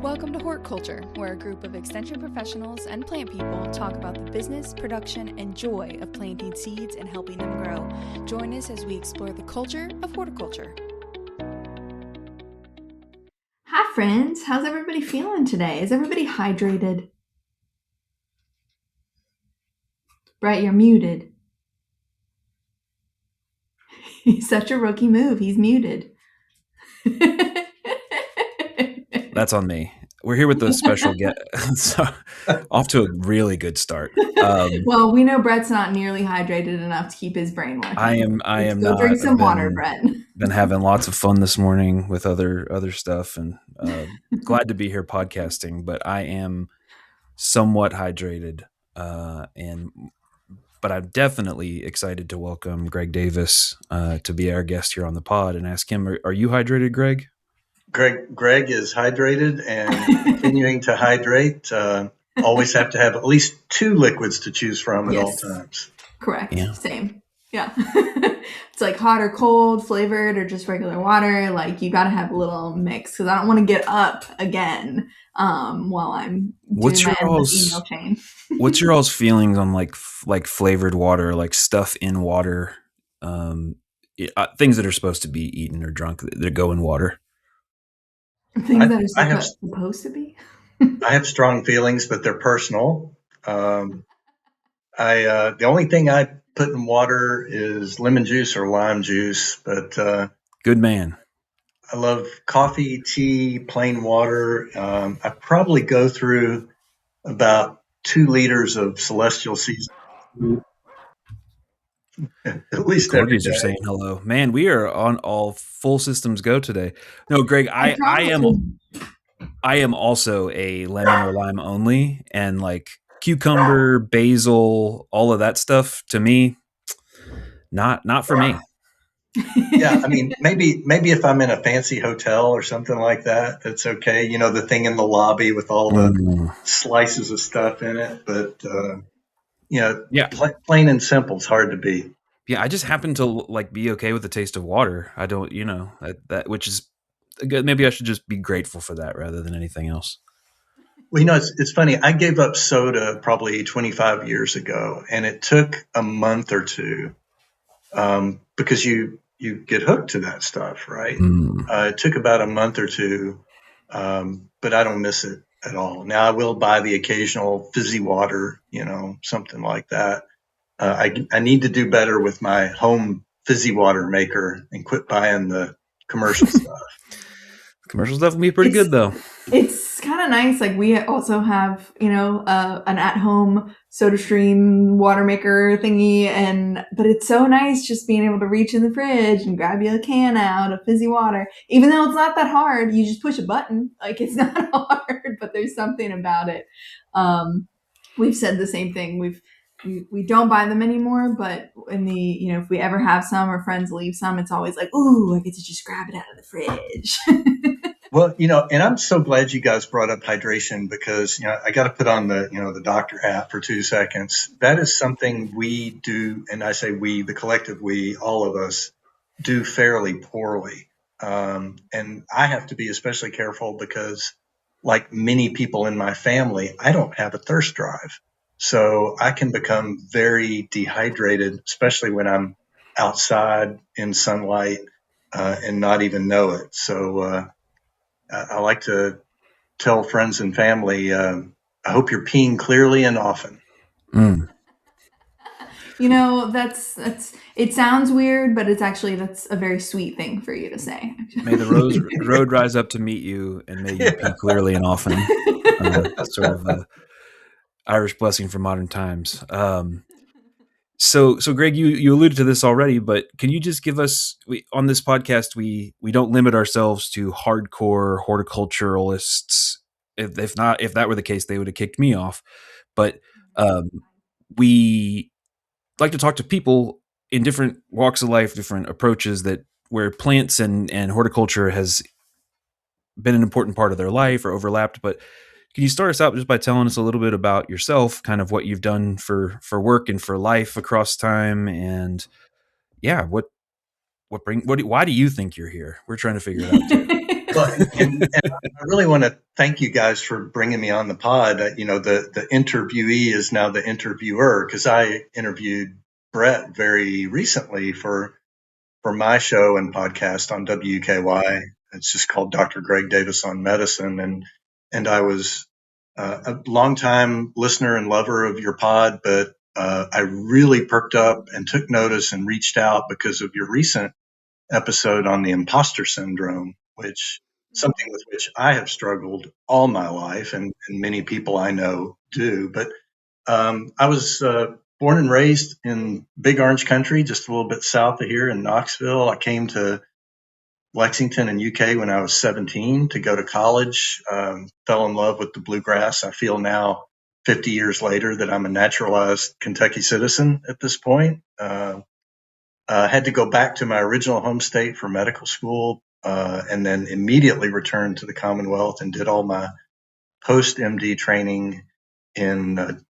Welcome to Hortculture, where a group of extension professionals and plant people talk about the business, production, and joy of planting seeds and helping them grow. Join us as we explore the culture of horticulture. Hi friends, how's everybody feeling today? Is everybody hydrated? Brett, you're muted. He's such a rookie move. He's muted. That's on me. We're here with the special guest. So, off to a really good start. Well, we know Brett's not nearly hydrated enough to keep his brain working. I am Go not. drink some water, Brett. Been having lots of fun this morning with other stuff, and glad to be here podcasting. But I am somewhat hydrated, but I'm definitely excited to welcome Greg Davis to be our guest here on the pod and ask him, are you hydrated, Greg? Greg is hydrated and continuing to hydrate. Always have to have at least 2 liquids to choose from at all times. Correct. Yeah. Same. Yeah. It's like hot or cold, flavored, or just regular water. Like you got to have a little mix because I don't want to get up again while I'm doing my endless email chain. What's your all's feelings on like flavored water, like stuff in water, things that are supposed to be eaten or drunk that go in water? Things that are supposed to be? I have strong feelings, but they're personal. The only thing I put in water is lemon juice or lime juice, but good man. I love coffee, tea, plain water. I probably go through about 2 liters of celestial seasoning. At least Corgis are saying hello. Man, we are on all full systems go today. No, Greg, I am also a lemon or lime only, and like cucumber, basil, all of that stuff to me, not for me. Yeah, I mean, maybe if I'm in a fancy hotel or something like that, that's okay. You know, the thing in the lobby with all the slices of stuff in it, but plain and simple is hard to beat. Yeah, I just happen to like be okay with the taste of water. I don't, that which is good. Maybe I should just be grateful for that rather than anything else. Well, it's funny. I gave up soda probably 25 years ago, and it took a month or two because you get hooked to that stuff, right? It took about a month or two, but I don't miss it at all. Now I will buy the occasional fizzy water, something like that. I need to do better with my home fizzy water maker and quit buying the commercial stuff. Commercial stuff will be pretty good though. It's kind of nice. Like we also have, an at-home SodaStream water maker thingy, but it's so nice just being able to reach in the fridge and grab you a can out of fizzy water. Even though it's not that hard, you just push a button. Like it's not hard, but there's something about it. We've said the same thing. We don't buy them anymore, but in the, if we ever have some or friends leave some, it's always like, ooh, I get to just grab it out of the fridge. Well, and I'm so glad you guys brought up hydration because, I got to put on the doctor hat for 2 seconds. That is something we do. And I say we, the collective we, all of us do fairly poorly. And I have to be especially careful because like many people in my family, I don't have a thirst drive. So I can become very dehydrated, especially when I'm outside in sunlight and not even know it. So I like to tell friends and family, I hope you're peeing clearly and often. That's it sounds weird, but that's a very sweet thing for you to say. May the road rise up to meet you, and may you pee clearly and often. Sort of Irish blessing for modern times. So Greg, you alluded to this already, but can you just give us, on this podcast, we don't limit ourselves to hardcore horticulturalists. If that were the case, they would have kicked me off. But we like to talk to people in different walks of life, different approaches where plants and horticulture has been an important part of their life or overlapped. But can you start us out just by telling us a little bit about yourself, kind of what you've done for work and for life across time, and why do you think you're here? We're trying to figure it out too. Well, and I really want to thank you guys for bringing me on the pod. The interviewee is now the interviewer, because I interviewed Brett very recently for my show and podcast on WKY. It's just called Dr. Greg Davis on Medicine, and I was a longtime listener and lover of your pod, but I really perked up and took notice and reached out because of your recent episode on the imposter syndrome, which something with which I have struggled all my life, and many people I know do. But I was born and raised in Big Orange Country, just a little bit south of here in Knoxville. I came to Lexington in UK when I was 17 to go to college, fell in love with the bluegrass. I feel now 50 years later that I'm a naturalized Kentucky citizen at this point. Had to go back to my original home state for medical school, and then immediately returned to the Commonwealth and did all my post-MD training in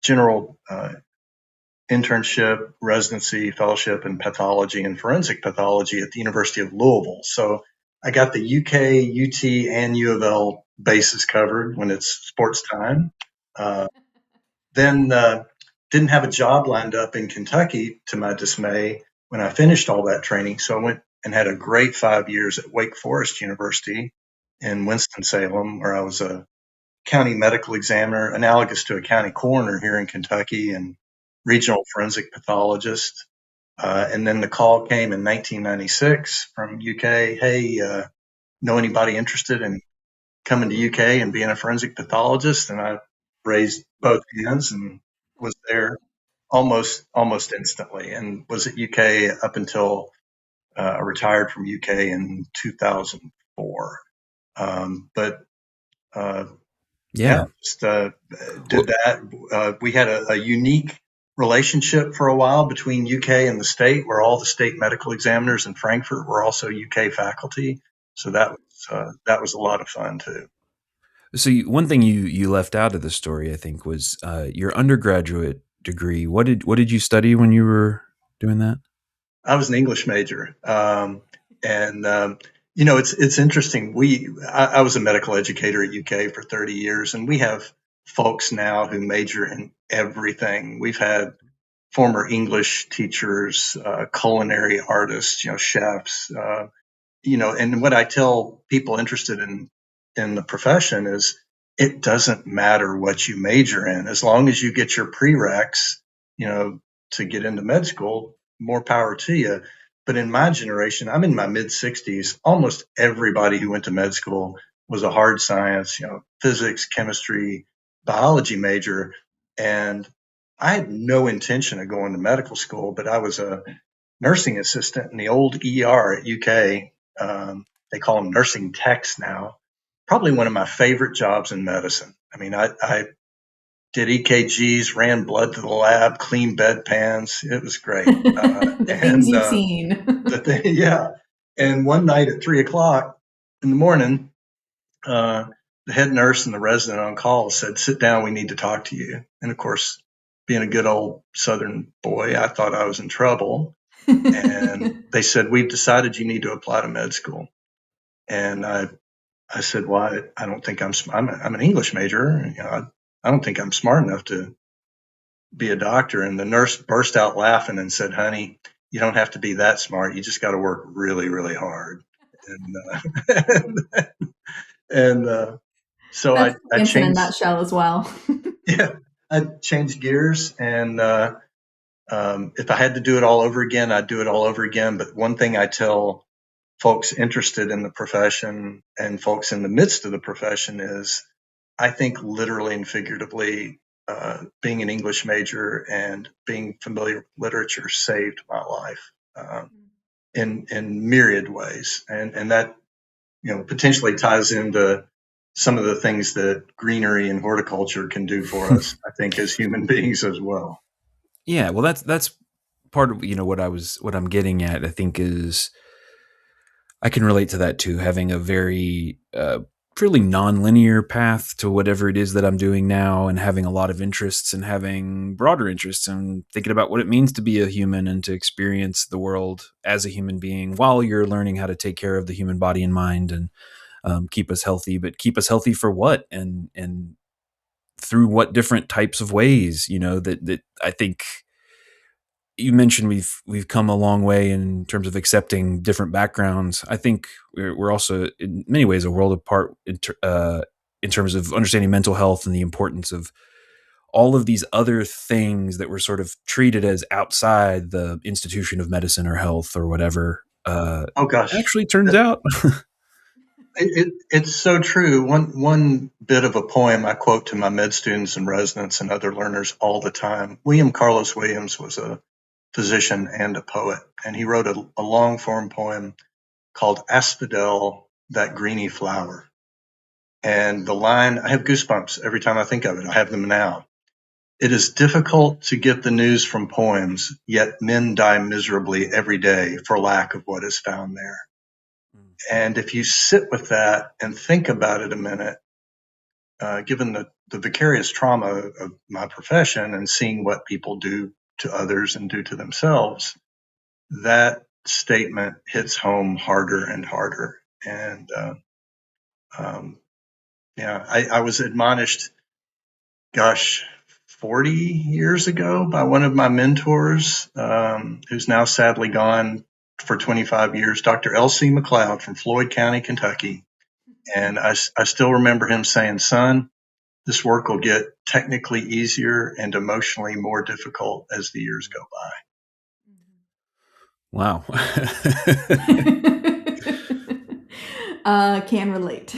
general internship, residency, fellowship in pathology and forensic pathology at the University of Louisville. So I got the UK, UT, and U of L bases covered when it's sports time. Then didn't have a job lined up in Kentucky, to my dismay, when I finished all that training. So I went and had a great 5 years at Wake Forest University in Winston-Salem, where I was a county medical examiner, analogous to a county coroner here in Kentucky, and regional forensic pathologist. And then the call came in 1996 from UK, hey, know anybody interested in coming to UK and being a forensic pathologist? And I raised both hands and was there almost instantly, and was at UK up until I retired from UK in 2004. Just did that. We had a unique relationship for a while between UK and the state, where all the state medical examiners in Frankfurt were also UK faculty. So that was a lot of fun too. So one thing you left out of the story, I think, was your undergraduate degree. What did you study when you were doing that? I was an English major, it's interesting. I was a medical educator at UK for 30 years, and we have folks now who major in everything. We've had former English teachers, culinary artists, chefs, and what I tell people interested in the profession is it doesn't matter what you major in, as long as you get your prereqs, to get into med school, more power to you. But in my generation, I'm in my mid 60s, almost everybody who went to med school was a hard science, physics, chemistry, biology major. And I had no intention of going to medical school, but I was a nursing assistant in the old ER at UK. They call them nursing techs now. Probably one of my favorite jobs in medicine. I mean, I did EKGs, ran blood to the lab, cleaned bedpans. It was great. Things you've seen. Yeah. And one night at 3:00 in the morning, the head nurse and the resident on call said, "Sit down, we need to talk to you." And of course, being a good old Southern boy, I thought I was in trouble. And they said, "We've decided you need to apply to med school." And I said, "Well, I don't think I'm an English major. I don't think I'm smart enough to be a doctor." And the nurse burst out laughing and said, "Honey, you don't have to be that smart. You just got to work really, really hard." So that's I changed in a nutshell as well. Yeah, I changed gears, and if I had to do it all over again, I'd do it all over again. But one thing I tell folks interested in the profession and folks in the midst of the profession is, I think literally and figuratively, being an English major and being familiar with literature saved my life in myriad ways, and that potentially ties into some of the things that greenery and horticulture can do for us. I think as human beings as well. Yeah, well, that's part of what I'm getting at. I think is I can relate to that too, having a very fairly non-linear path to whatever it is that I'm doing now, and having a lot of interests and having broader interests and thinking about what it means to be a human and to experience the world as a human being while you're learning how to take care of the human body and mind. And keep us healthy, but keep us healthy for what? And through what different types of ways, that I think you mentioned we've come a long way in terms of accepting different backgrounds. I think we're also in many ways a world apart in terms of understanding mental health and the importance of all of these other things that were sort of treated as outside the institution of medicine or health or whatever. Oh gosh, Actually turns out. It's so true. One bit of a poem I quote to my med students and residents and other learners all the time. William Carlos Williams was a physician and a poet, and he wrote a long form poem called Asphodel, That Greeny Flower. And the line, I have goosebumps every time I think of it. I have them now. It is difficult to get the news from poems, yet men die miserably every day for lack of what is found there. And if you sit with that and think about it a minute, given the vicarious trauma of my profession and seeing what people do to others and do to themselves, that statement hits home harder and harder. And I was admonished, 40 years ago by one of my mentors, who's now sadly gone for 25 years, Dr. L.C. McLeod from Floyd County, Kentucky. And I still remember him saying, son, this work will get technically easier and emotionally more difficult as the years go by. Wow. Can relate.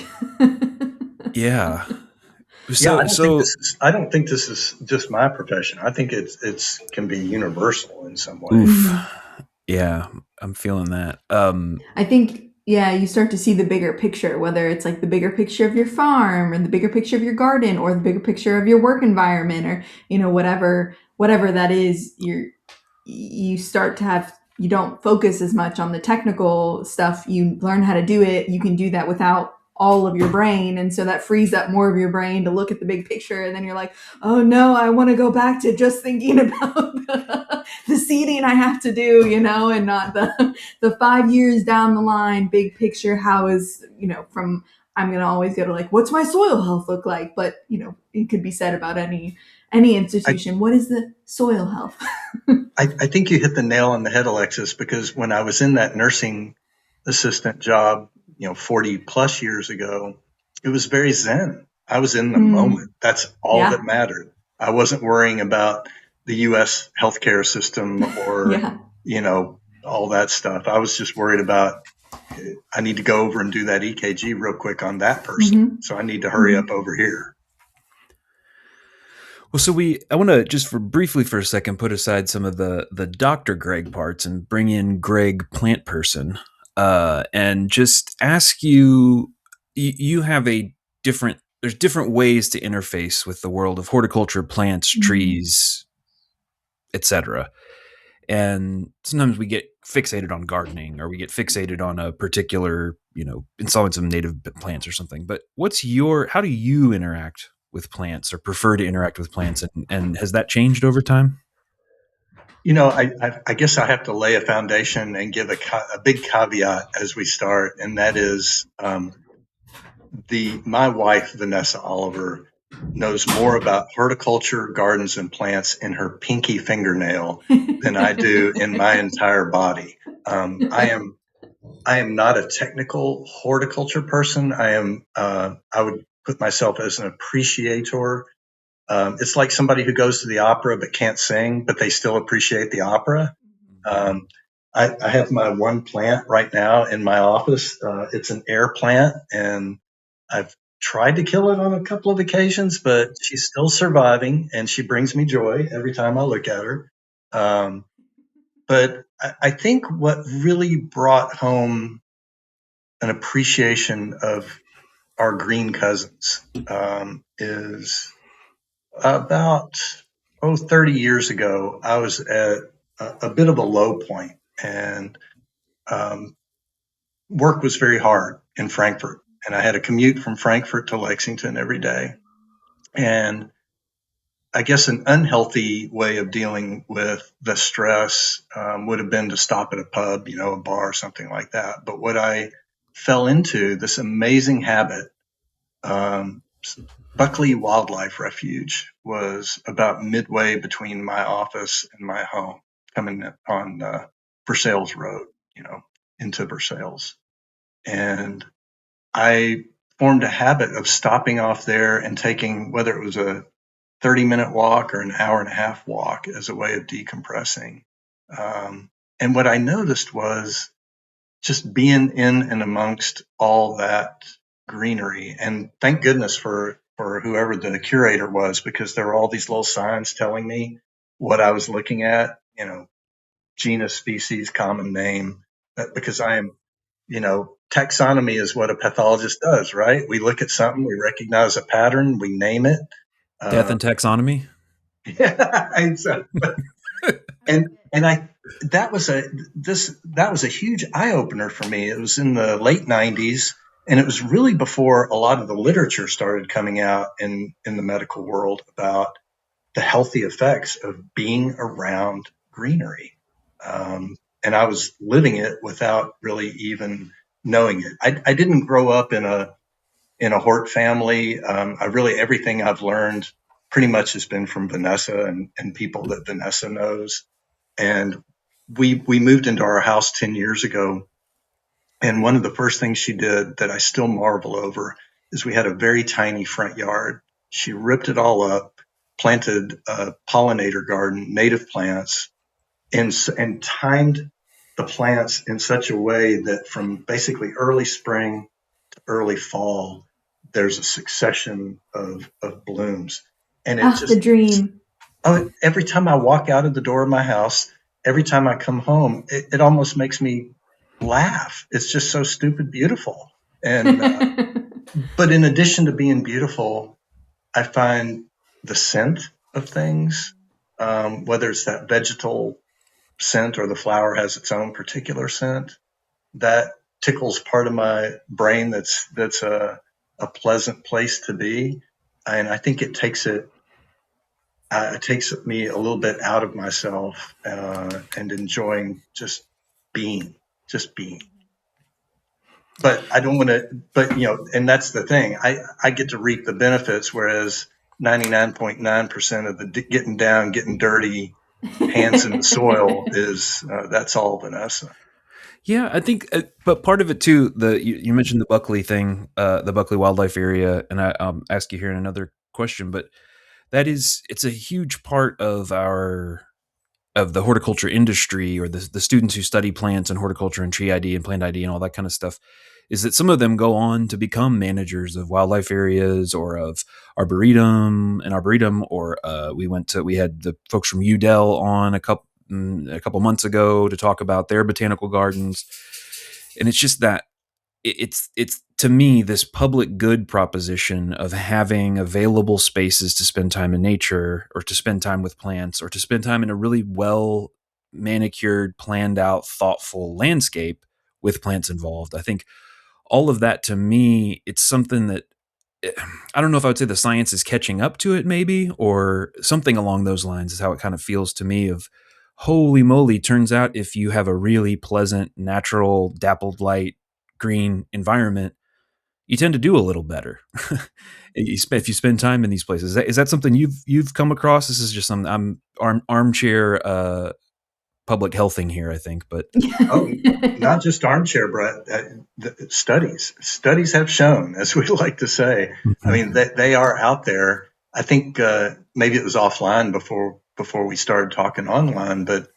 Yeah. I don't think this is just my profession. I think it's can be universal in some way. Oof. Yeah, I'm feeling that. I think, you start to see the bigger picture, whether it's like the bigger picture of your farm or the bigger picture of your garden or the bigger picture of your work environment or, whatever that is, you start to have, you don't focus as much on the technical stuff. You learn how to do it. You can do that without all of your brain. And so that frees up more of your brain to look at the big picture. And then you're like, oh no, I want to go back to just thinking about the seeding I have to do, and not the 5 years down the line, big picture. How is, from, I'm going to always go to like, what's my soil health look like? But, it could be said about any institution. What is the soil health? I think you hit the nail on the head, Alexis, because when I was in that nursing assistant job, 40 plus years ago, it was very zen. I was in the moment. That's all that mattered. I wasn't worrying about the U.S. healthcare system or, all that stuff. I was just worried about, I need to go over and do that EKG real quick on that person. So I need to hurry up over here. Well, so I want to just briefly for a second put aside some of the Dr. Greg parts and bring in Greg Plant Person, and just ask you. You have there's different ways to interface with the world of horticulture, plants, trees, etc. And sometimes we get fixated on gardening, or we get fixated on a particular, installing some native plants or something. But how do you interact with plants or prefer to interact with plants? And has that changed over time? I guess I have to lay a foundation and give a big caveat as we start. And that is, my wife, Vanessa Oliver, knows more about horticulture, gardens, and plants in her pinky fingernail than I do in my entire body. I am not a technical horticulture person. I would put myself as an appreciator. It's like somebody who goes to the opera but can't sing, but they still appreciate the opera. I have my one plant right now in my office. It's an air plant, and I've tried to kill it on a couple of occasions, but she's still surviving, and she brings me joy every time I look at her. But I think what really brought home an appreciation of our green cousins is about 30 years ago. I was at a bit of a low point, and work was very hard in Frankfurt. And I had a commute from Frankfurt to Lexington every day. And I guess an unhealthy way of dealing with the stress would have been to stop at a pub, a bar or something like that. But what I fell into this amazing habit. Buckley Wildlife Refuge was about midway between my office and my home, coming on Versailles Road, into Versailles. And I formed a habit of stopping off there and taking, whether it was a 30-minute walk or an hour and a half walk, as a way of decompressing. And what I noticed was just being in and amongst all that greenery. And thank goodness for whoever the curator was, because there were all these little signs telling me what I was looking at, genus, species, common name, because I am, taxonomy is what a pathologist does, right? We look at something, we recognize a pattern, we name it. Death and taxonomy. Yeah, and that was a huge eye opener for me. It was in the late 90s, and it was really before a lot of the literature started coming out in the medical world about the healthy effects of being around greenery. And I was living it without really even knowing it. I didn't grow up in a hort family. Everything I've learned pretty much has been from Vanessa and people that Vanessa knows. And we moved into our house 10 years ago. And one of the first things she did that I still marvel over is we had a very tiny front yard. She ripped it all up, planted a pollinator garden, native plants, and timed the plants in such a way that from basically early spring to early fall, there's a succession of blooms. And the dream. Every time I walk out of the door of my house, every time I come home, it almost makes me laugh. It's just so stupid beautiful. And but in addition to being beautiful, I find the scent of things, whether it's that vegetal scent or the flower has its own particular scent, that tickles part of my brain that's a pleasant place to be. And I think it takes me a little bit out of myself and enjoying just being. But I don't want to, and that's the thing. I get to reap the benefits, whereas 99.9% of the getting down, getting dirty, hands in the soil that's all Vanessa. Yeah, I think, but part of it too, you mentioned the Buckley thing, the Buckley Wildlife Area, and I'll ask you here in another question, but it's a huge part of the horticulture industry, or the students who study plants and horticulture and tree ID and plant ID and all that kind of stuff, is that some of them go on to become managers of wildlife areas or of arboretum, or we had the folks from UDEL on a couple months ago to talk about their botanical gardens. And it's just that it's to me this public good proposition of having available spaces to spend time in nature, or to spend time with plants, or to spend time in a really well manicured, planned out, thoughtful landscape with plants involved. I think all of that, to me, it's something that, I don't know if I would say the science is catching up to it, maybe, or something along those lines is how it kind of feels to me. Of holy moly, turns out if you have a really pleasant, natural, dappled light, green environment, you tend to do a little better. If you spend time in these places. Is that something you've come across? This is just some armchair public healthing here, I think, but not just armchair, Brett. Studies have shown, as we like to say. I mean, they are out there. I think maybe it was offline before we started talking online, but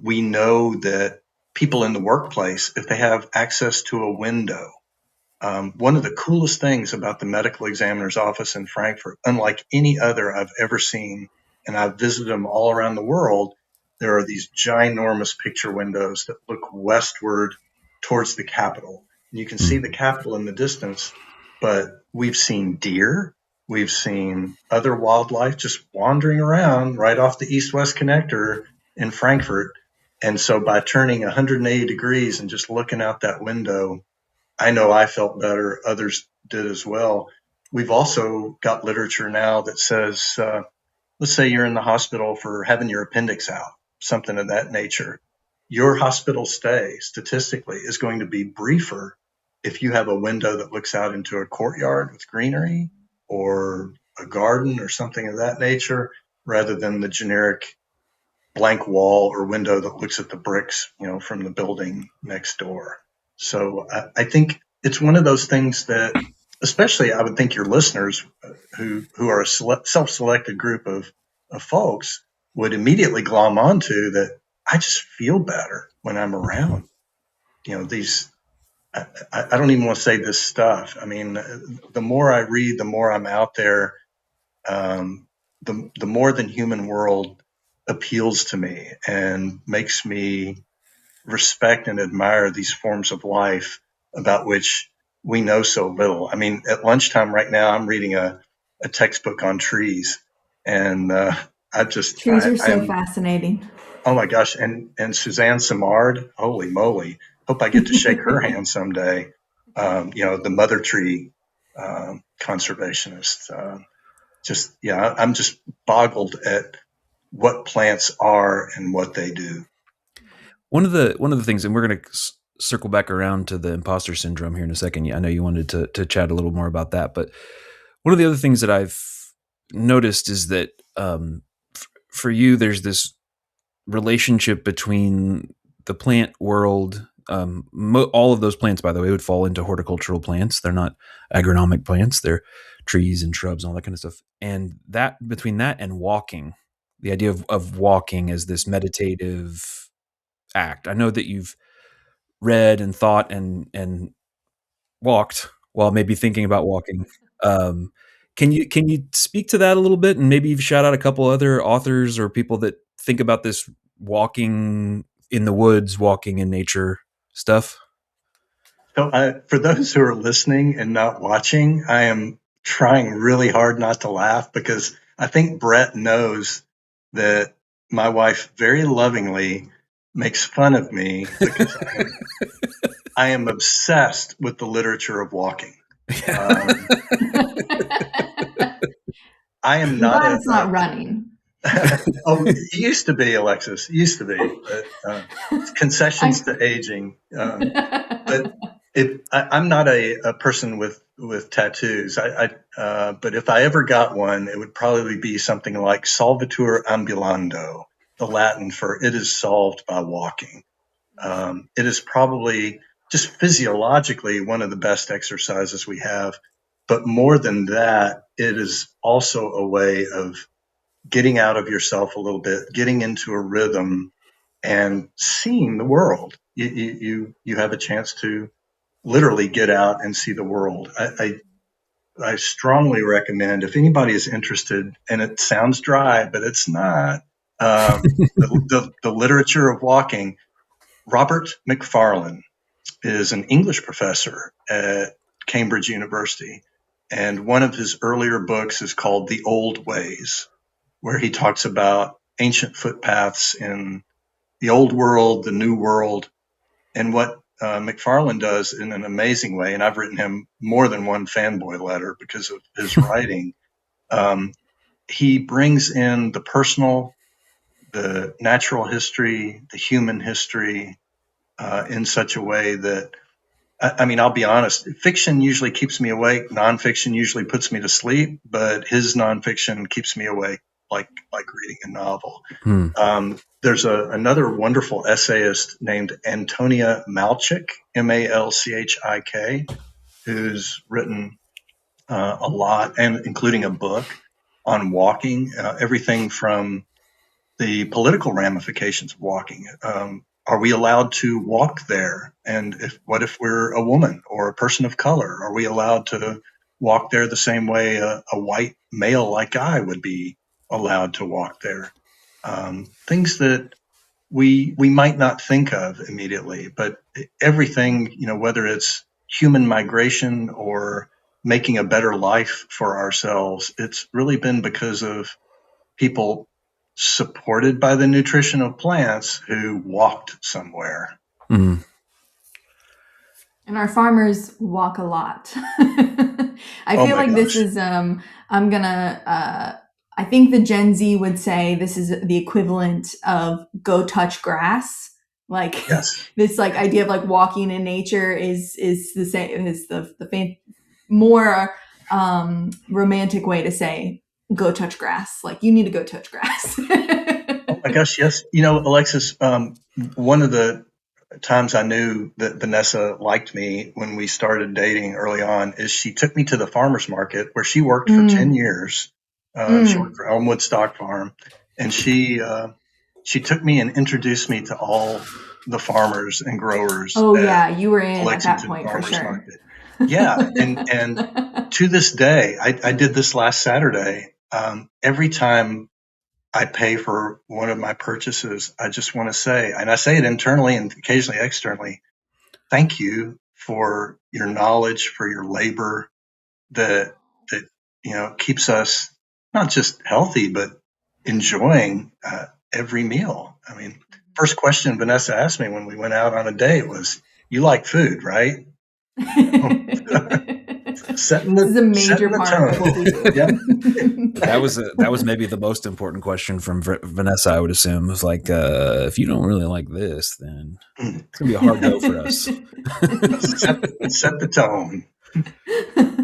we know that people in the workplace, if they have access to a window, one of the coolest things about the medical examiner's office in Frankfurt, unlike any other I've ever seen, and I've visited them all around the world, there are these ginormous picture windows that look westward towards the Capitol. And you can see the Capitol in the distance, but we've seen deer, we've seen other wildlife just wandering around right off the east-west connector in Frankfurt. And so by turning 180 degrees and just looking out that window, I know I felt better. Others did as well. We've also got literature now that says, let's say you're in the hospital for having your appendix out, something of that nature. Your hospital stay statistically is going to be briefer if you have a window that looks out into a courtyard with greenery or a garden or something of that nature, rather than the generic blank wall or window that looks at the bricks, from the building next door. So I think it's one of those things that, especially I would think your listeners who are a self-selected group of folks would immediately glom onto that. I just feel better when I'm around, these, I don't even want to say this stuff. I mean, the more I read, the more I'm out there, the more than human world appeals to me and makes me respect and admire these forms of life about which we know so little. I mean, at lunchtime right now, I'm reading a textbook on trees, and trees are so fascinating. Oh my gosh. And Suzanne Simard, holy moly. Hope I get to shake her hand someday. The mother tree conservationist. I'm just boggled at what plants are and what they do. One of the things, and we're going to circle back around to the imposter syndrome here in a second. I know you wanted to chat a little more about that, but one of the other things that I've noticed is that for you, there's this relationship between the plant world. All of those plants, by the way, would fall into horticultural plants. They're not agronomic plants. They're trees and shrubs and all that kind of stuff. And that between that and walking, the idea of walking as this meditative act. I know that you've read and thought and walked while maybe thinking about walking. Can you speak to that a little bit and maybe shout out a couple other authors or people that think about this walking in the woods, walking in nature stuff? So for those who are listening and not watching, I am trying really hard not to laugh because I think Brett knows that my wife very lovingly makes fun of me because I am obsessed with the literature of walking. I am not. It's not running. It used to be, Alexis. It used to be. But, concessions to aging. But I'm not a person with tattoos. But if I ever got one, it would probably be something like "Solvitur ambulando," the Latin for "it is solved by walking." It is probably just physiologically one of the best exercises we have. But more than that, it is also a way of getting out of yourself a little bit, getting into a rhythm, and seeing the world. You have a chance to literally get out and see the world. I strongly recommend, if anybody is interested, and it sounds dry, but it's not, the literature of walking. Robert Macfarlane is an English professor at Cambridge University, and one of his earlier books is called The Old Ways, where he talks about ancient footpaths in the old world, the new world, and what Macfarlane does in an amazing way. And I've written him more than one fanboy letter because of his writing. He brings in the personal, the natural history, the human history in such a way that, I mean, I'll be honest, fiction usually keeps me awake. Nonfiction usually puts me to sleep, but his nonfiction keeps me awake like reading a novel. There's another wonderful essayist named Antonia Malchik, Malchik, who's written a lot, and including a book on walking, everything from the political ramifications of walking. Are we allowed to walk there? And what if we're a woman or a person of color? Are we allowed to walk there the same way a white male like I would be allowed to walk there? Things that we might not think of immediately, but everything, whether it's human migration or making a better life for ourselves, it's really been because of people supported by the nutrition of plants who walked somewhere. And our farmers walk a lot. I feel like this is, I think the Gen Z would say this is the equivalent of go touch grass Like Yes. this like idea of like walking in nature is the same is the more romantic way to say go touch grass. Like you need to go touch grass. Oh my gosh, yes. Alexis, one of the times I knew that Vanessa liked me when we started dating early on is she took me to the farmer's market where she worked for 10 years. She worked for Elmwood Stock Farm, and she took me and introduced me to all the farmers and growers. Oh yeah, you were in at that Lexington point for Farmers sure. Market. Yeah, and to this day, I did this last Saturday. Every time I pay for one of my purchases, I just want to say, and I say it internally and occasionally externally, thank you for your knowledge, for your labor that keeps us not just healthy, but enjoying every meal. I mean, first question Vanessa asked me when we went out on a date was, "You like food, right?" Setting This is a major the part of what we do. Yeah. That was maybe the most important question from Vanessa, I would assume. It was like, if you don't really like this, then it's gonna be a hard go for us. set the tone.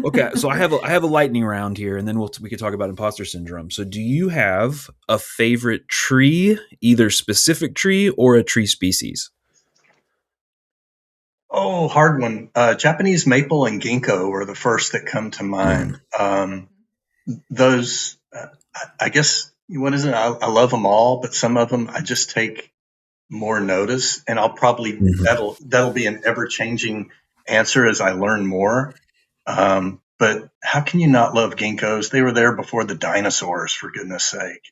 Okay, so I have a lightning round here, and then we could talk about imposter syndrome. So, do you have a favorite tree, either specific tree or a tree species? Oh, hard one. Japanese maple and ginkgo are the first that come to mind. Those, I guess, what is it? I love them all, but some of them I just take more notice, and I'll probably that'll be an ever changing answer as I learn more. But how can you not love ginkgos? They were there before the dinosaurs, for goodness sake.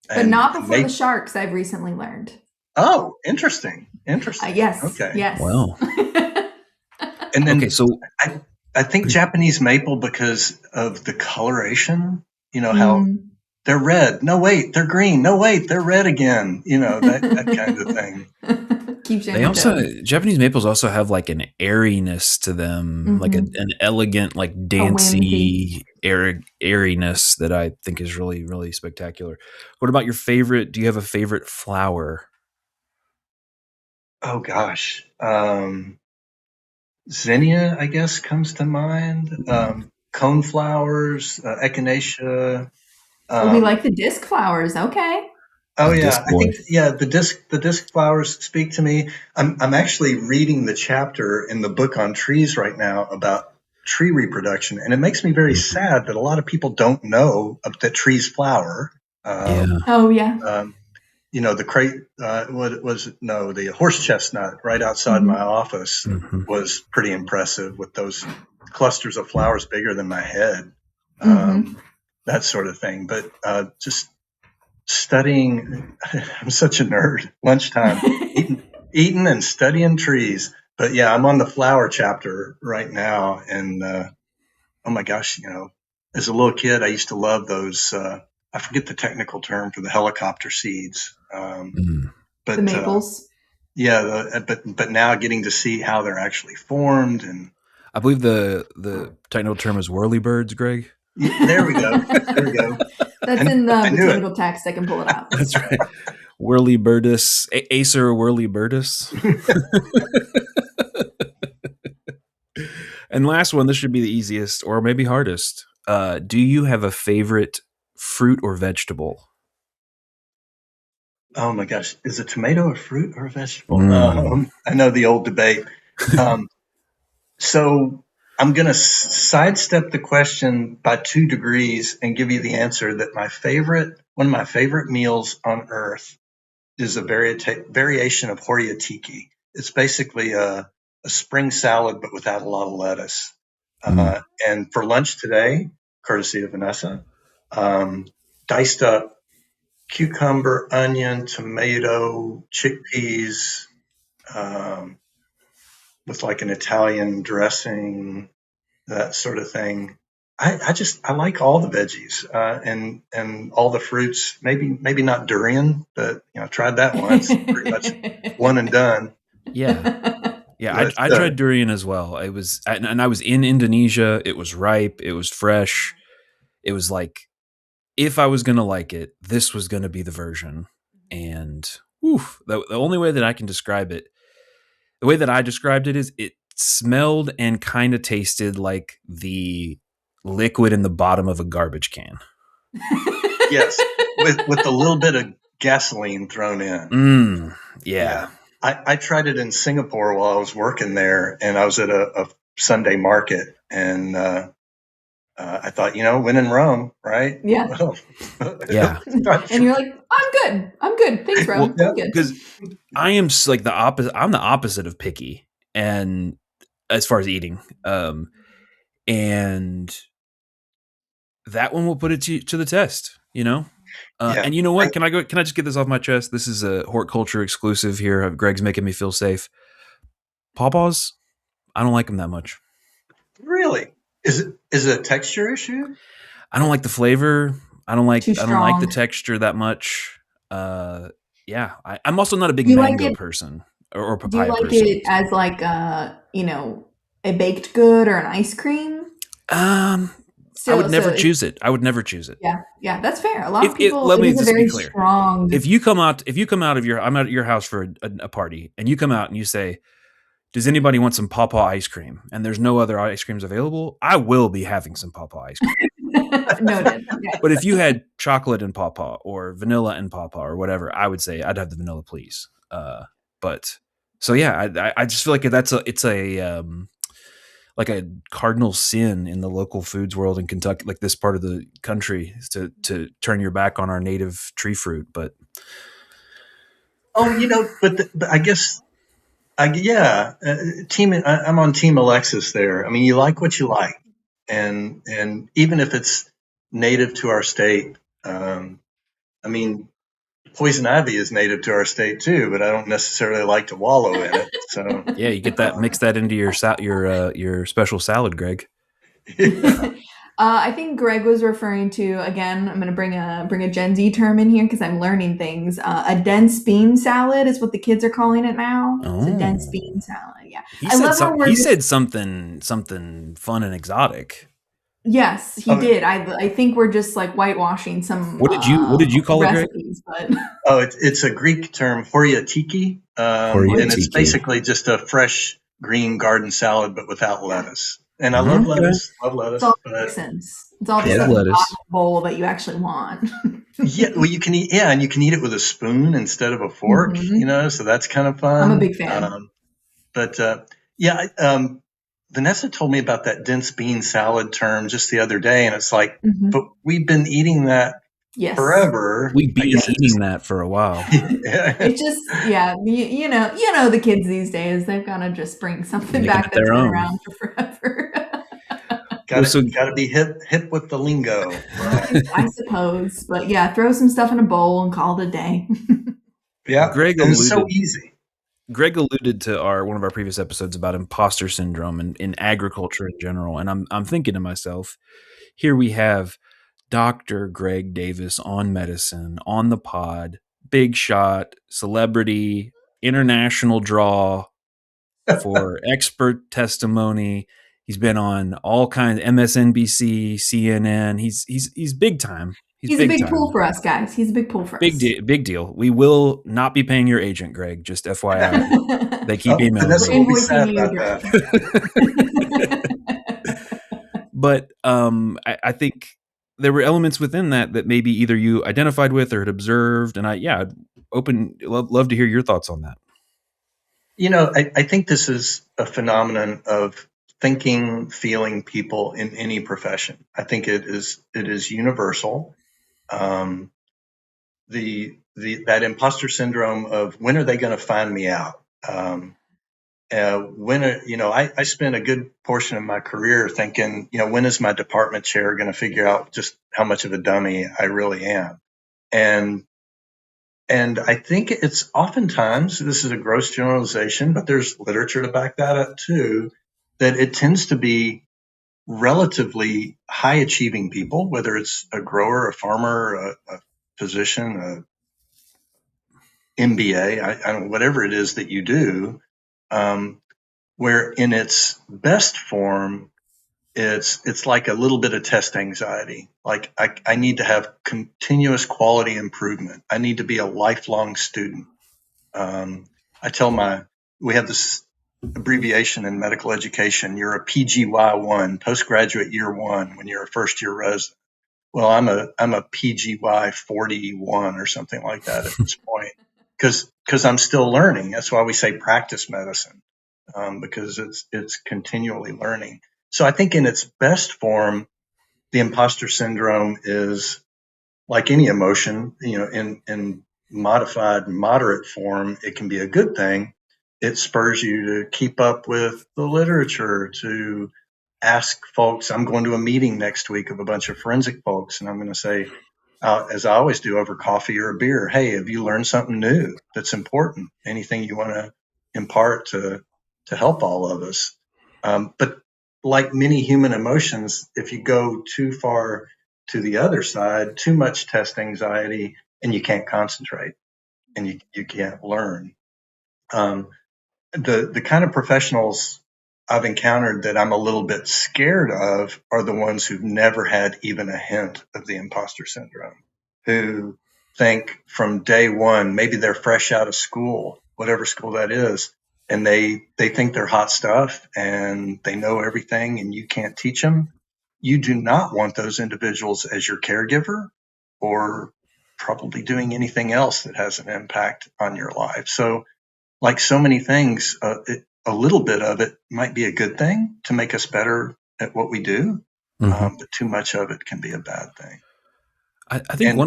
But not before the sharks, I've recently learned. Oh, interesting. Yes. Okay. Yes. Wow. And then okay, so I think Japanese maple because of the coloration, how they're red. No, wait, they're green. No, wait, they're red again. That kind of thing. Keeps you they also Japanese maples also have like an airiness to them, like an elegant, like dancey airiness that I think is really, really spectacular. What about your favorite? Do you have a favorite flower? Oh gosh. Zinnia, I guess, comes to mind. Coneflowers, echinacea. We like the disc flowers. Okay. Oh yeah, I think the disc flowers speak to me. I'm actually reading the chapter in the book on trees right now about tree reproduction, and it makes me very sad that a lot of people don't know that trees flower. Oh yeah. The horse chestnut right outside my office was pretty impressive with those clusters of flowers bigger than my head, that sort of thing. But just studying, I'm such a nerd. Lunchtime, eating and studying trees. But yeah, I'm on the flower chapter right now, and oh my gosh, as a little kid, I used to love those. I forget the technical term for the helicopter seeds. But the maples. But now getting to see how they're actually formed, and I believe the technical term is whirlybirds, Greg. Yeah, there we go. That's in the botanical text. I can pull it out. That's right. Whirlybirdus, Acer whirlybirdus. And last one, this should be the easiest or maybe hardest. Do you have a favorite fruit or vegetable? Oh my gosh, is a tomato a fruit or a vegetable? I know the old debate. So I'm going to sidestep the question by 2 degrees and give you the answer that one of my favorite meals on earth is a variation of hortculture. It's basically a spring salad, but without a lot of lettuce. And for lunch today, courtesy of Vanessa, diced up cucumber, onion, tomato, chickpeas, with like an Italian dressing, that sort of thing. I like all the veggies and all the fruits. Maybe not durian, but I tried that once. Pretty much one and done. Yeah. I tried durian as well. I was in Indonesia. It was ripe. It was fresh. It was like, if I was going to like it, this was going to be the version. And oof, the only way that I can describe it, the way that I described it is it smelled and kind of tasted like the liquid in the bottom of a garbage can. Yes, with a little bit of gasoline thrown in. Yeah. I tried it in Singapore while I was working there, and I was at a Sunday market, and I thought, when in Rome, right? Yeah. Well, Yeah. And you're like, I'm good. Thanks, Rome. Well, I'm good. because I am like the opposite. I'm the opposite of picky, and as far as eating, and that one will put it to the test. And you know what? Can I just get this off my chest? This is a horticulture exclusive here. Greg's making me feel safe. Pawpaws, I don't like them that much. Really? Is it a texture issue? I don't like the flavor. I don't like the texture that much. Yeah. I'm also not a big mango person or papaya person. Do you like it as like a baked good or an ice cream? I would never choose it. Yeah, that's fair. A lot of people. Let me just be clear. Strong. If you come out of your, I'm at your house for a party, and you come out and you say, "Does anybody want some pawpaw ice cream?" and there's no other ice creams available, I will be having some pawpaw ice cream. Noted. Okay. But if you had chocolate and pawpaw or vanilla and pawpaw or whatever, I would say I'd have the vanilla, please. But so yeah, I just feel like it's like a cardinal sin in the local foods world in Kentucky, like this part of the country, is to turn your back on our native tree fruit. But but I guess, team. I'm on Team Alexis there. I mean, you like what you like, and even if it's native to our state, I mean, poison ivy is native to our state too, but I don't necessarily like to wallow in it. So yeah, you get that, mix that into your special salad, Greg. I think Greg was referring to, again, I'm going to bring a Gen Z term in here because I'm learning things. A dense bean salad is what the kids are calling it now. Oh. It's a dense bean salad. Yeah. He said something fun and exotic. Yes, he did. I think we're just like whitewashing some. What did you call recipes, it, Greg? But it's a Greek term, hortculturepodcast, and it's basically just a fresh green garden salad, but without lettuce. And I love lettuce. It's all makes sense. It's all just a bowl that you actually want. Yeah, well, you can eat. Yeah, and you can eat it with a spoon instead of a fork. Mm-hmm. So that's kind of fun. I'm a big fan. Vanessa told me about that dense bean salad term just the other day, and it's like, but we've been eating that forever. We've been eating that for a while. It's just, you know, the kids these days, they've got to just bring something back that's been around for forever. Got to be hip with the lingo. Right? I suppose, but yeah, throw some stuff in a bowl and call it a day. Yeah, it's so easy. Greg alluded to one of our previous episodes about imposter syndrome and in agriculture in general, and I'm thinking to myself, here we have Dr. Greg Davis on medicine, on the pod, big shot, celebrity, international draw for expert testimony. He's been on all kinds of MSNBC, CNN. He's big time. He's a big pool for us, guys. He's a big pool for us. Big deal. We will not be paying your agent, Greg. Just FYI. They keep emailing. But I think there were elements within that maybe either you identified with or had observed, and I'd love to hear your thoughts on that. I think this is a phenomenon of thinking, feeling people in any profession. I think it is universal. That imposter syndrome of when are they going to find me out? I spent a good portion of my career thinking, when is my department chair going to figure out just how much of a dummy I really am? And I think it's oftentimes, this is a gross generalization, but there's literature to back that up too, that it tends to be relatively high achieving people, whether it's a grower, a farmer, a physician, a MBA, I don't know, whatever it is that you do, where in its best form, it's like a little bit of test anxiety. Like I need to have continuous quality improvement. I need to be a lifelong student. I tell we have this abbreviation in medical education. You're a PGY1, postgraduate year one, when you're a first year resident. Well, I'm a PGY 41 or something like that at this point, because I'm still learning. That's why we say practice medicine, because it's continually learning. So I think in its best form, the imposter syndrome is like any emotion, in modified, moderate form, it can be a good thing. It spurs you to keep up with the literature, to ask folks. I'm going to a meeting next week of a bunch of forensic folks, and I'm going to say, as I always do over coffee or a beer, hey, have you learned something new that's important? Anything you want to impart to help all of us? But like many human emotions, if you go too far to the other side, too much test anxiety, and you can't concentrate, and you can't learn. The kind of professionals I've encountered that I'm a little bit scared of are the ones who've never had even a hint of the imposter syndrome, who think from day one, maybe they're fresh out of school, whatever school that is, and they think they're hot stuff and they know everything and you can't teach them. You do not want those individuals as your caregiver or probably doing anything else that has an impact on your life. So, like so many things, a little bit of it might be a good thing to make us better at what we do, but too much of it can be a bad thing. I think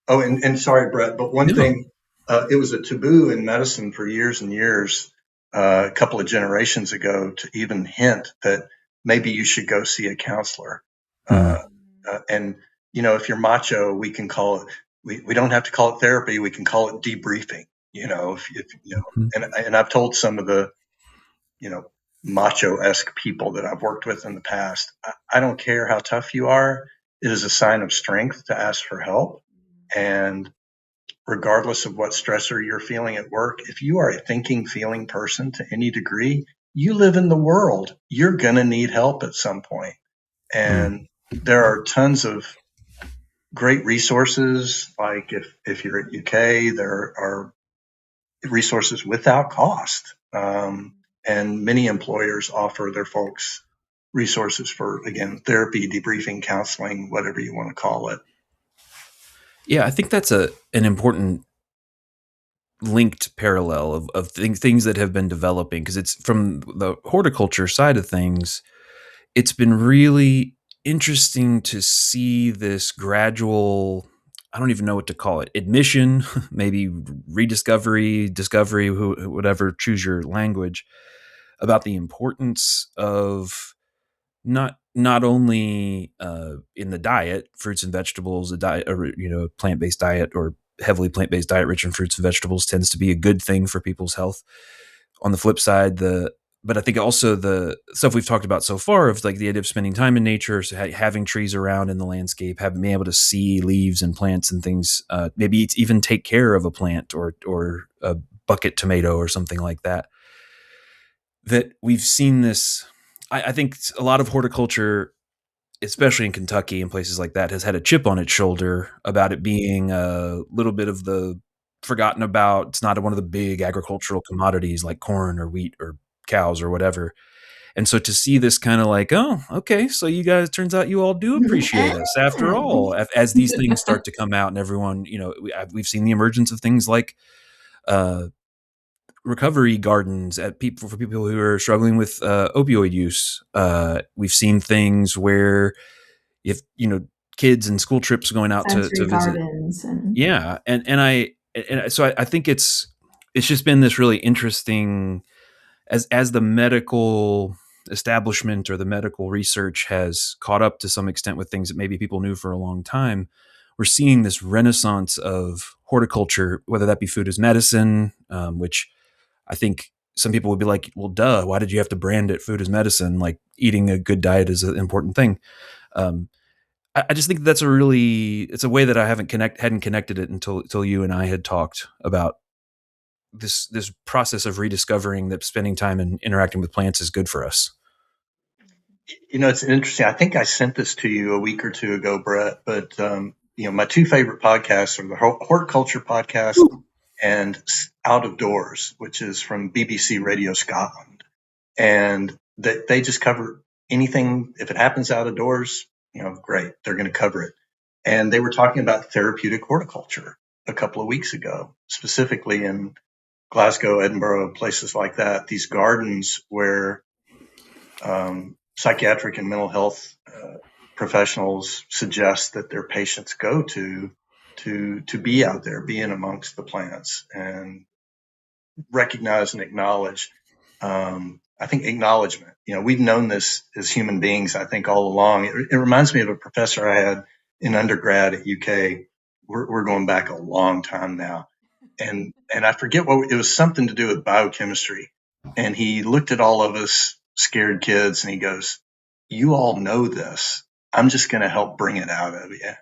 and sorry, Brett, but one thing, it was a taboo in medicine for years and years, a couple of generations ago, to even hint that maybe you should go see a counselor. And, if you're macho, we can call it, we don't have to call it therapy. We can call it debriefing, and I've told some of the, macho-esque people that I've worked with in the past, I don't care how tough you are. It is a sign of strength to ask for help. And regardless of what stressor you're feeling at work, if you are a thinking, feeling person to any degree, you live in the world. You're going to need help at some point. And there are tons of great resources. Like if you're at UK, there are resources without cost. And many employers offer their folks resources for, again, therapy, debriefing, counseling, whatever you want to call it. Yeah, I think that's an important linked parallel of things that have been developing, because it's from the horticulture side of things. It's been really interesting to see this gradual, I don't even know what to call it, admission, maybe rediscovery, discovery, whatever, choose your language, about the importance of not only in the diet, fruits and vegetables, a diet, or plant-based diet, or heavily plant-based diet rich in fruits and vegetables tends to be a good thing for people's health. On the flip side, but I think also the stuff we've talked about so far, of like the idea of spending time in nature, so having trees around in the landscape, being able to see leaves and plants and things, maybe it's even take care of a plant or a bucket tomato or something like that. That we've seen this. I think a lot of horticulture, especially in Kentucky and places like that, has had a chip on its shoulder about it being a little bit of the forgotten about. It's not one of the big agricultural commodities like corn or wheat or cows or whatever. And so to see this kind of like, oh, okay, so you guys, turns out you all do appreciate us after all, as these things start to come out, and everyone, we've seen the emergence of things like recovery gardens for people who are struggling with opioid use. We've seen things where if kids and school trips going out to visit, so I think it's just been this really interesting, as the medical establishment or the medical research has caught up to some extent with things that maybe people knew for a long time. We're seeing this renaissance of horticulture, whether that be food as medicine, which I think some people would be like, well, duh, why did you have to brand it food as medicine? Like, eating a good diet is an important thing. I just think that's it's a way that I hadn't connected it until you and I had talked about this process of rediscovering that spending time and interacting with plants is good for us. It's interesting. I think I sent this to you a week or two ago, Brett, but my two favorite podcasts are the Horticulture podcast and Out of Doors, which is from BBC Radio Scotland. And they just cover anything. If it happens out of doors, great, they're going to cover it. And they were talking about therapeutic horticulture a couple of weeks ago, specifically in Glasgow, Edinburgh, places like that, these gardens where psychiatric and mental health professionals suggest that their patients go to be out there, be in amongst the plants and recognize and acknowledge. I think acknowledgement, we've known this as human beings, I think all along. It reminds me of a professor I had in undergrad at UK. We're going back a long time now. And I forget it was something to do with biochemistry. And he looked at all of us scared kids and he goes, "You all know this. I'm just going to help bring it out of you."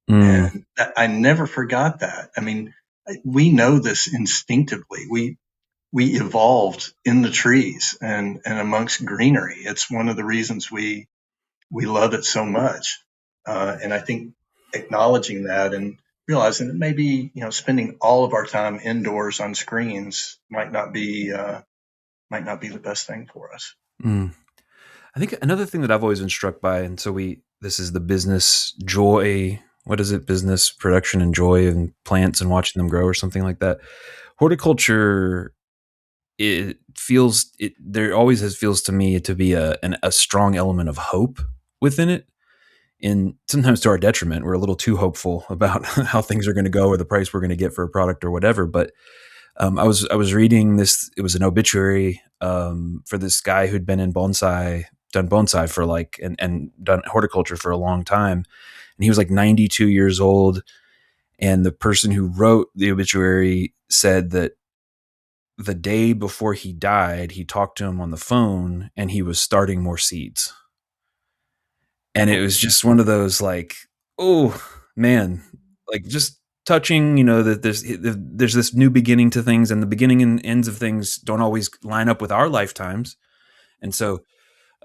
And I never forgot that. I mean, we know this instinctively. We evolved in the trees and amongst greenery. It's one of the reasons we love it so much. And I think acknowledging that and realizing that maybe, spending all of our time indoors on screens might not be the best thing for us. I think another thing that I've always been struck by, and so this is the business joy. What is it? Business production and joy and plants and watching them grow or something like that. Horticulture, there always feels to me to be a strong element of hope within it. And sometimes to our detriment, we're a little too hopeful about how things are going to go or the price we're going to get for a product or whatever. But I was reading this. It was an obituary for this guy who'd been in done bonsai for and done horticulture for a long time, and he was like 92 years old. And the person who wrote the obituary said that the day before he died, he talked to him on the phone, and he was starting more seeds. And it was just one of those like, oh man, like just touching, that there's this new beginning to things, and the beginning and ends of things don't always line up with our lifetimes. And so,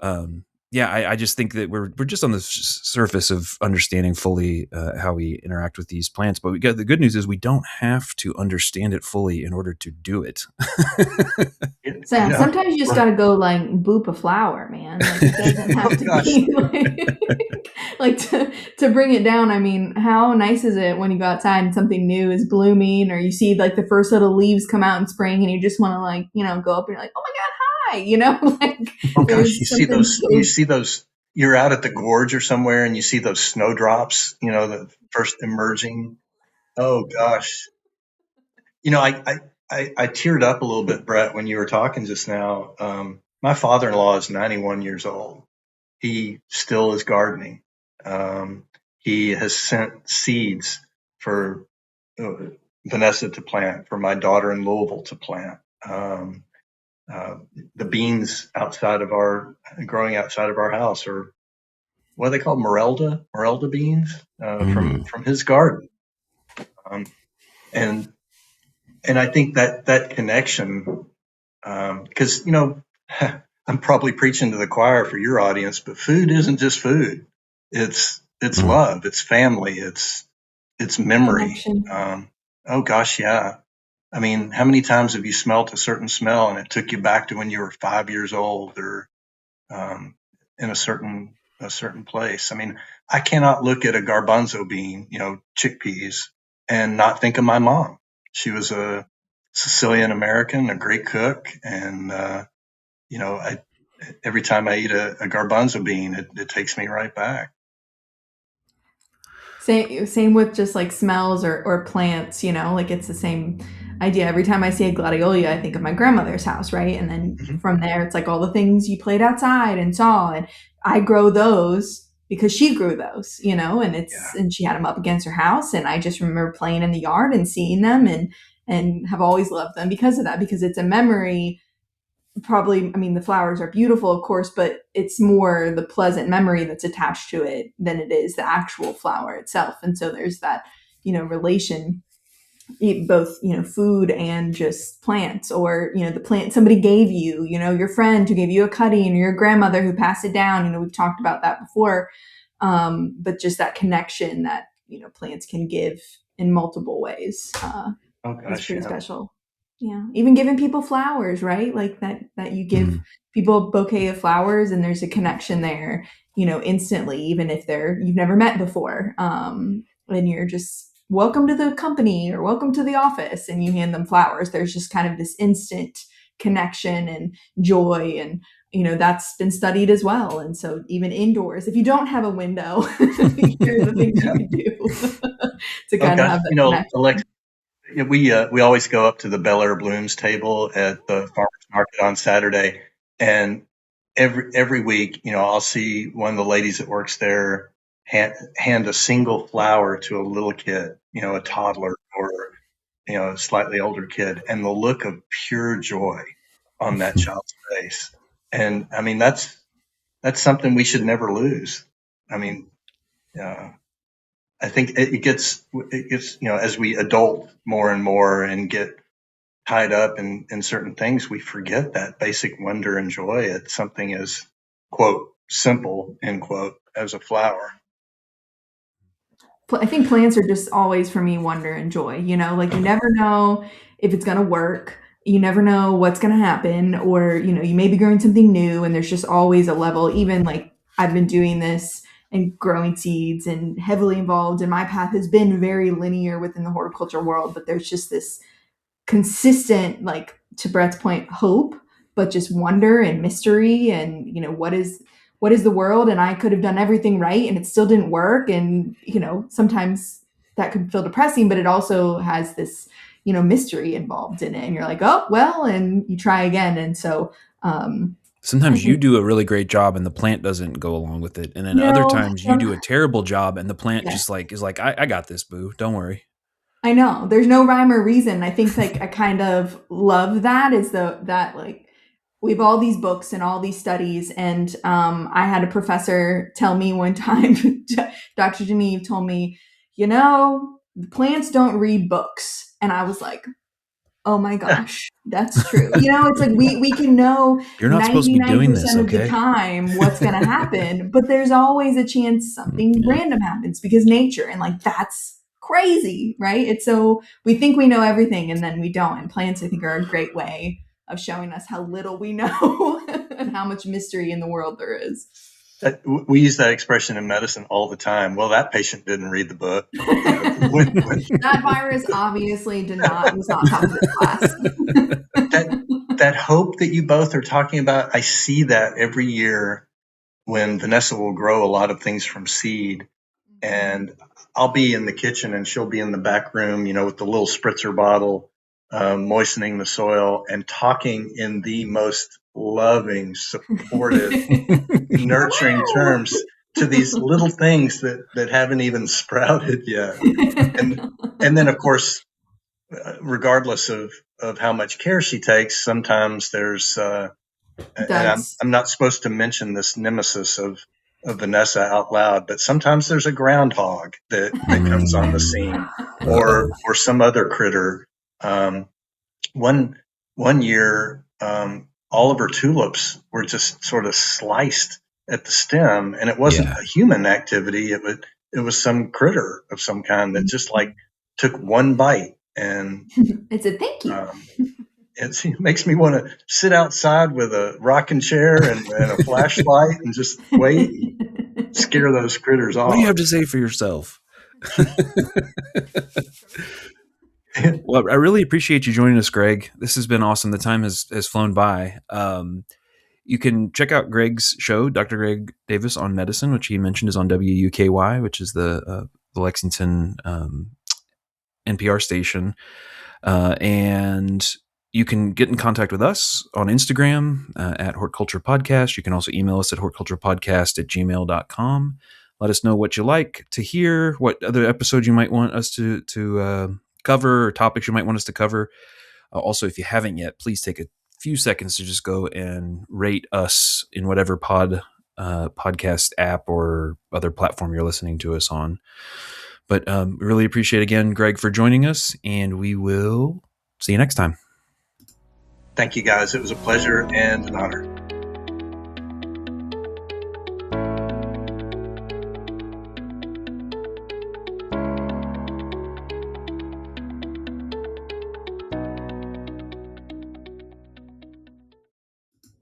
I just think that we're just on the surface of understanding fully how we interact with these plants. But the good news is we don't have to understand it fully in order to do it. So sometimes you just got to go like boop a flower, man. Like it doesn't have to be like to bring it down. I mean, how nice is it when you go outside and something new is blooming, or you see like the first little leaves come out in spring, and you just want to go up and you're like, oh my God, hi, like. Oh gosh, you see those. You're out at the gorge or somewhere, and you see those snowdrops. The first emerging. Oh gosh, I teared up a little bit, Brett, when you were talking just now. My father-in-law is 91 years old. He still is gardening. He has sent seeds for Vanessa to plant, for my daughter in Louisville to plant. The beans growing outside of our house are what are they called? Morelda beans from his garden. And I think that connection, because, I'm probably preaching to the choir for your audience, but food isn't just food. It's love, it's family, it's memory. Oh gosh, yeah. I mean, how many times have you smelt a certain smell and it took you back to when you were 5 years old or in a certain place? I mean, I cannot look at a garbanzo bean, chickpeas, and not think of my mom. She was a Sicilian American, a great cook, and every time I eat a garbanzo bean, it takes me right back. Same with just like smells or plants, like it's the same idea. Every time I see a gladiola, I think of my grandmother's house, right? And then from there, it's like all the things you played outside and saw, and I grow those because she grew those, and she had them up against her house, and I just remember playing in the yard and seeing them, and have always loved them because of that, because it's a memory. Probably, I mean, the flowers are beautiful, of course, but it's more the pleasant memory that's attached to it than it is the actual flower itself. And so there's that, relation, both, food and just plants, or, the plant somebody gave you, your friend who gave you a cutting, or your grandmother who passed it down. We've talked about that before. But just that connection that, plants can give in multiple ways. Oh It's gosh, pretty yeah. special. Yeah. Even giving people flowers, right? Like that you give people a bouquet of flowers and there's a connection there, instantly, even if you've never met before. And you're just welcome to the company or welcome to the office and you hand them flowers. There's just kind of this instant connection and joy, and that's been studied as well. And so even indoors, if you don't have a window, here are the things you can do to Oh kind of gosh, have that connection. Alexa, we always go up to the Bel Air Blooms table at the farmers market on Saturday, and every week, I'll see one of the ladies that works there hand a single flower to a little kid, a toddler or a slightly older kid, and the look of pure joy on that child's face. And I mean, that's something we should never lose. I mean, I think it gets, as we adult more and more and get tied up in certain things, we forget that basic wonder and joy at something as, quote, simple, end quote, as a flower. I think plants are just always for me wonder and joy. Like you never know if it's going to work. You never know what's going to happen, or you may be growing something new, and there's just always a level. Even like I've been doing this and growing seeds and heavily involved, and my path has been very linear within the horticulture world, but there's just this consistent, like to Brett's point, hope, but just wonder and mystery, and what is the world, and I could have done everything right and it still didn't work, and sometimes that could feel depressing, but it also has this mystery involved in it, and you're like, oh well, and you try again. And so sometimes you do a really great job and the plant doesn't go along with it, and then other times you do a terrible job and the plant just like is like, I got this, boo, don't worry. I know there's no rhyme or reason. I think like I kind of love that is that like we have all these books and all these studies, and I had a professor tell me one time, Dr. Genevieve told me, the plants don't read books, and I was like, oh my gosh, that's true. It's like we can know You're not supposed to be doing this, 99% of the time what's going to happen, but there's always a chance something random happens because nature, and like that's crazy, right? It's so we think we know everything and then we don't. And plants, I think, are a great way of showing us how little we know and how much mystery in the world there is. We use that expression in medicine all the time. Well, that patient didn't read the book. That virus obviously was not taught in this class. That hope that you both are talking about, I see that every year when Vanessa will grow a lot of things from seed, and I'll be in the kitchen and she'll be in the back room, with the little spritzer bottle, moistening the soil and talking in the most loving, supportive, nurturing terms to these little things that haven't even sprouted yet. And then, of course, regardless of how much care she takes, sometimes there's, and I'm not supposed to mention this nemesis of Vanessa out loud, but sometimes there's a groundhog that comes on the scene, or some other critter. One year, all of her tulips were just sort of sliced at the stem, and it wasn't a human activity. It was some critter of some kind that just like took one bite, and it's a thank you. It makes me want to sit outside with a rocking chair and a flashlight and just wait and scare those critters off. What do you have to say for yourself? Well, I really appreciate you joining us, Greg. This has been awesome. The time has flown by. You can check out Greg's show, Dr. Greg Davis on Medicine, which he mentioned is on WUKY, which is the Lexington NPR station. And you can get in contact with us on Instagram at Hortculture Podcast. You can also email us at hortculturepodcast@gmail.com. Let us know what you like to hear, what other episodes you might want us to cover, or topics you might want us to cover. Also, if you haven't yet, please take a few seconds to just go and rate us in whatever podcast app or other platform you're listening to us on. But really appreciate, again, Greg, for joining us, and we will see you next time. Thank you, guys. It was a pleasure and an honor.